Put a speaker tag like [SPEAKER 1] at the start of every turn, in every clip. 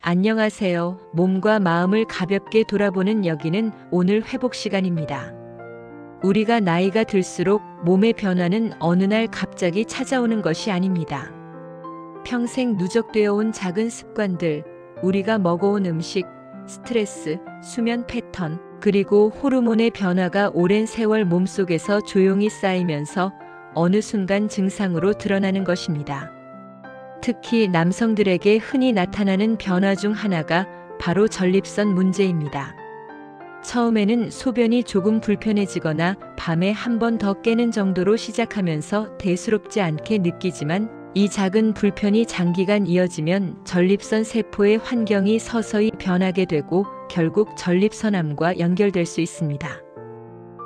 [SPEAKER 1] 안녕하세요. 몸과 마음을 가볍게 돌아보는 여기는 오늘 회복 시간입니다. 우리가 나이가 들수록 몸의 변화는 어느 날 갑자기 찾아오는 것이 아닙니다. 평생 누적되어 온 작은 습관들, 우리가 먹어온 음식, 스트레스, 수면 패턴, 그리고 호르몬의 변화가 오랜 세월 몸속에서 조용히 쌓이면서 어느 순간 증상으로 드러나는 것입니다. 특히 남성들에게 흔히 나타나는 변화 중 하나가 바로 전립선 문제입니다. 처음에는 소변이 조금 불편해지거나 밤에 한 번 더 깨는 정도로 시작하면서 대수롭지 않게 느끼지만, 이 작은 불편이 장기간 이어지면 전립선 세포의 환경이 서서히 변하게 되고 결국 전립선암과 연결될 수 있습니다.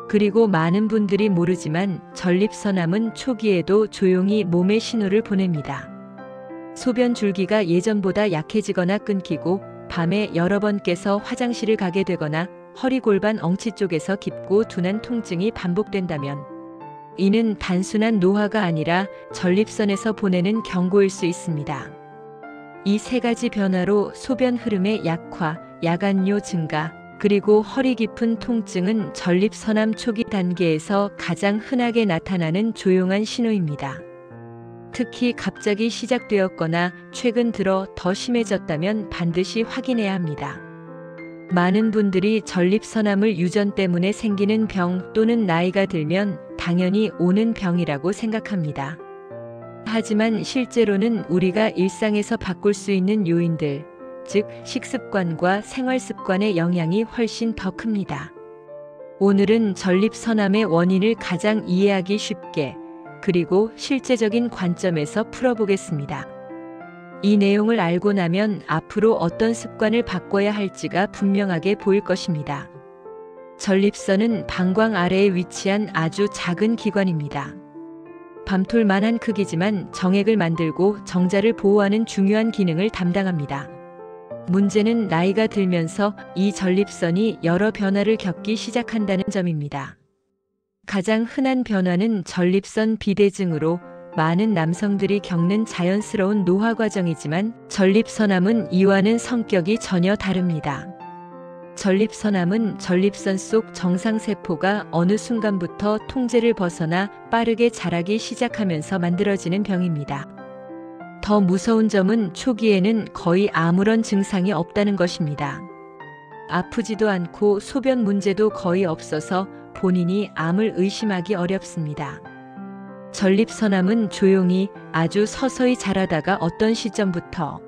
[SPEAKER 1] 그리고 많은 분들이 모르지만 전립선암은 초기에도 조용히 몸에 신호를 보냅니다. 소변 줄기가 예전보다 약해지거나 끊기고, 밤에 여러 번 깨서 화장실을 가게 되거나 허리 골반 엉치 쪽에서 깊고 둔한 통증이 반복된다면, 이는 단순한 노화가 아니라 전립선에서 보내는 경고일 수 있습니다. 이 세 가지 변화로 소변 흐름의 약화, 야간요 증가, 그리고 허리 깊은 통증은 전립선암 초기 단계에서 가장 흔하게 나타나는 조용한 신호입니다. 특히 갑자기 시작되었거나 최근 들어 더 심해졌다면 반드시 확인해야 합니다. 많은 분들이 전립선암을 유전 때문에 생기는 병 또는 나이가 들면 당연히 오는 병이라고 생각합니다. 하지만 실제로는 우리가 일상에서 바꿀 수 있는 요인들, 즉 식습관과 생활습관의 영향이 훨씬 더 큽니다. 오늘은 전립선암의 원인을 가장 이해하기 쉽게, 그리고 실제적인 관점에서 풀어보겠습니다. 이 내용을 알고 나면 앞으로 어떤 습관을 바꿔야 할지가 분명하게 보일 것입니다. 전립선은 방광 아래에 위치한 아주 작은 기관입니다. 밤톨만한 크기지만 정액을 만들고 정자를 보호하는 중요한 기능을 담당합니다. 문제는 나이가 들면서 이 전립선이 여러 변화를 겪기 시작한다는 점입니다. 가장 흔한 변화는 전립선 비대증으로 많은 남성들이 겪는 자연스러운 노화 과정이지만, 전립선암은 이와는 성격이 전혀 다릅니다. 전립선암은 전립선 속 정상세포가 어느 순간부터 통제를 벗어나 빠르게 자라기 시작하면서 만들어지는 병입니다. 더 무서운 점은 초기에는 거의 아무런 증상이 없다는 것입니다. 아프지도 않고 소변 문제도 거의 없어서 본인이 암을 의심하기 어렵습니다. 전립선암은 조용히 아주 서서히 자라다가 어떤 시점부터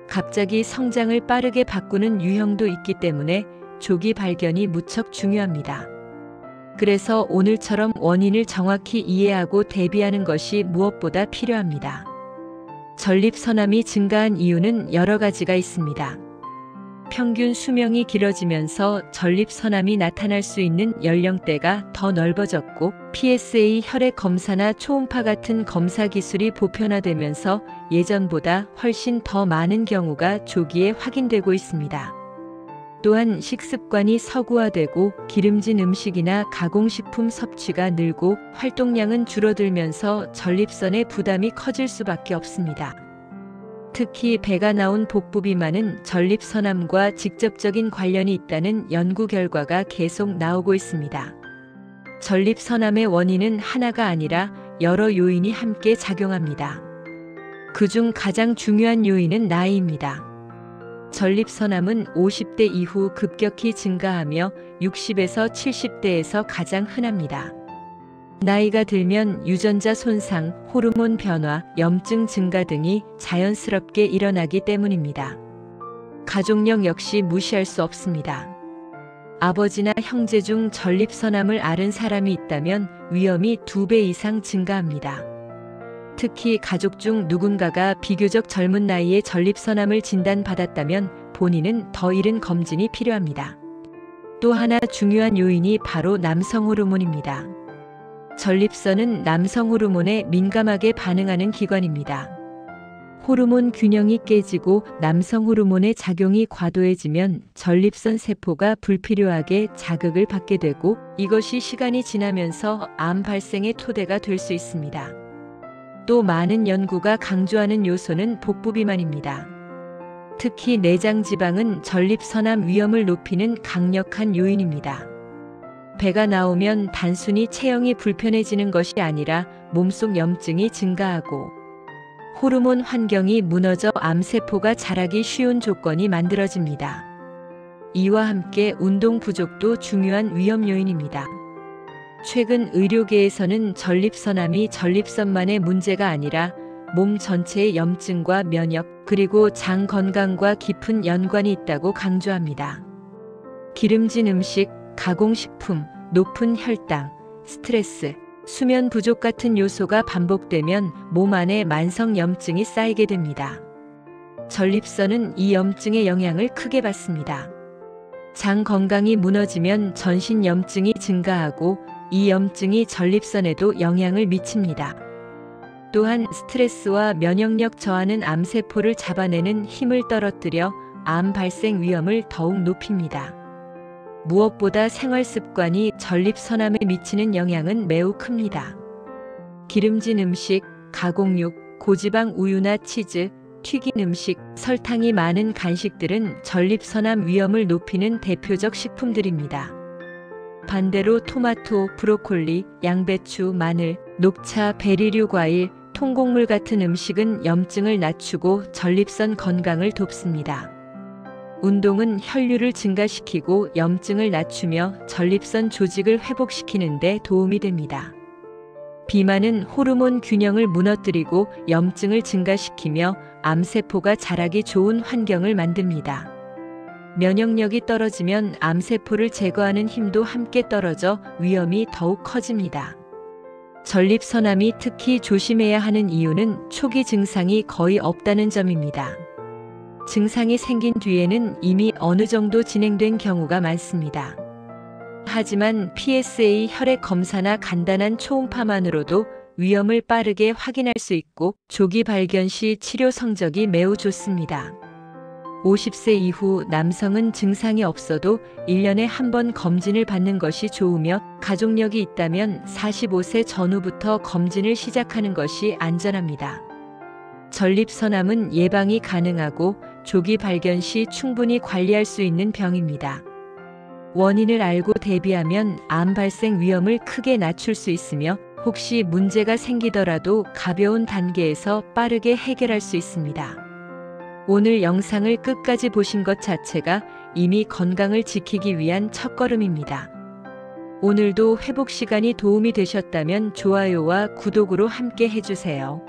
[SPEAKER 1] 갑자기 성장을 빠르게 바꾸는 유형도 있기 때문에 조기 발견이 무척 중요합니다. 그래서 오늘처럼 원인을 정확히 이해하고 대비하는 것이 무엇보다 필요합니다. 전립선암이 증가한 이유는 여러 가지가 있습니다. 평균 수명이 길어지면서 전립선암이 나타날 수 있는 연령대가 더 넓어졌고, PSA 혈액 검사나 초음파 같은 검사 기술이 보편화되면서 예전보다 훨씬 더 많은 경우가 조기에 확인되고 있습니다. 또한 식습관이 서구화되고 기름진 음식이나 가공식품 섭취가 늘고 활동량은 줄어들면서 전립선의 부담이 커질 수밖에 없습니다. 특히 배가 나온 복부 비만은 전립선암과 직접적인 관련이 있다는 연구 결과가 계속 나오고 있습니다. 전립선암의 원인은 하나가 아니라 여러 요인이 함께 작용합니다. 그중 가장 중요한 요인은 나이입니다. 전립선암은 50대 이후 급격히 증가하며 60에서 70대에서 가장 흔합니다. 나이가 들면 유전자 손상, 호르몬 변화, 염증 증가 등이 자연스럽게 일어나기 때문입니다. 가족력 역시 무시할 수 없습니다. 아버지나 형제 중 전립선암을 앓은 사람이 있다면 위험이 2배 이상 증가합니다. 특히 가족 중 누군가가 비교적 젊은 나이에 전립선암을 진단받았다면 본인은 더 이른 검진이 필요합니다. 또 하나 중요한 요인이 바로 남성 호르몬입니다. 전립선은 남성 호르몬에 민감하게 반응하는 기관입니다. 호르몬 균형이 깨지고 남성 호르몬의 작용이 과도해지면 전립선 세포가 불필요하게 자극을 받게 되고, 이것이 시간이 지나면서 암 발생의 토대가 될 수 있습니다. 또 많은 연구가 강조하는 요소는 복부 비만입니다. 특히 내장 지방은 전립선암 위험을 높이는 강력한 요인입니다. 배가 나오면 단순히 체형이 불편해지는 것이 아니라 몸속 염증이 증가하고 호르몬 환경이 무너져 암세포가 자라기 쉬운 조건이 만들어집니다. 이와 함께 운동 부족도 중요한 위험 요인입니다. 최근 의료계에서는 전립선암이 전립선만의 문제가 아니라 몸 전체의 염증과 면역, 그리고 장 건강과 깊은 연관이 있다고 강조합니다. 기름진 음식, 가공식품, 높은 혈당, 스트레스, 수면 부족 같은 요소가 반복되면 몸 안에 만성 염증이 쌓이게 됩니다. 전립선은 이 염증의 영향을 크게 받습니다. 장 건강이 무너지면 전신 염증이 증가하고 이 염증이 전립선에도 영향을 미칩니다. 또한 스트레스와 면역력 저하는 암세포를 잡아내는 힘을 떨어뜨려 암 발생 위험을 더욱 높입니다. 무엇보다 생활 습관이 전립선암에 미치는 영향은 매우 큽니다. 기름진 음식, 가공육, 고지방 우유나 치즈, 튀긴 음식, 설탕이 많은 간식들은 전립선암 위험을 높이는 대표적 식품들입니다. 반대로 토마토, 브로콜리, 양배추, 마늘, 녹차, 베리류 과일, 통곡물 같은 음식은 염증을 낮추고 전립선 건강을 돕습니다. 운동은 혈류를 증가시키고 염증을 낮추며 전립선 조직을 회복시키는 데 도움이 됩니다. 비만은 호르몬 균형을 무너뜨리고 염증을 증가시키며 암세포가 자라기 좋은 환경을 만듭니다. 면역력이 떨어지면 암세포를 제거하는 힘도 함께 떨어져 위험이 더욱 커집니다. 전립선암이 특히 조심해야 하는 이유는 초기 증상이 거의 없다는 점입니다. 증상이 생긴 뒤에는 이미 어느 정도 진행된 경우가 많습니다. 하지만 PSA 혈액 검사나 간단한 초음파만으로도 위험을 빠르게 확인할 수 있고 조기 발견 시 치료 성적이 매우 좋습니다. 50세 이후 남성은 증상이 없어도 1년에 한 번 검진을 받는 것이 좋으며 가족력이 있다면 45세 전후부터 검진을 시작하는 것이 안전합니다. 전립선암은 예방이 가능하고 조기 발견 시 충분히 관리할 수 있는 병입니다. 원인을 알고 대비하면 암 발생 위험을 크게 낮출 수 있으며 혹시 문제가 생기더라도 가벼운 단계에서 빠르게 해결할 수 있습니다. 오늘 영상을 끝까지 보신 것 자체가 이미 건강을 지키기 위한 첫걸음입니다. 오늘도 회복 시간이 도움이 되셨다면 좋아요와 구독으로 함께 해주세요.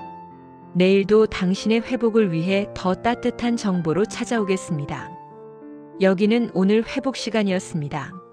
[SPEAKER 1] 내일도 당신의 회복을 위해 더 따뜻한 정보로 찾아오겠습니다. 여기는 오늘 회복 시간이었습니다.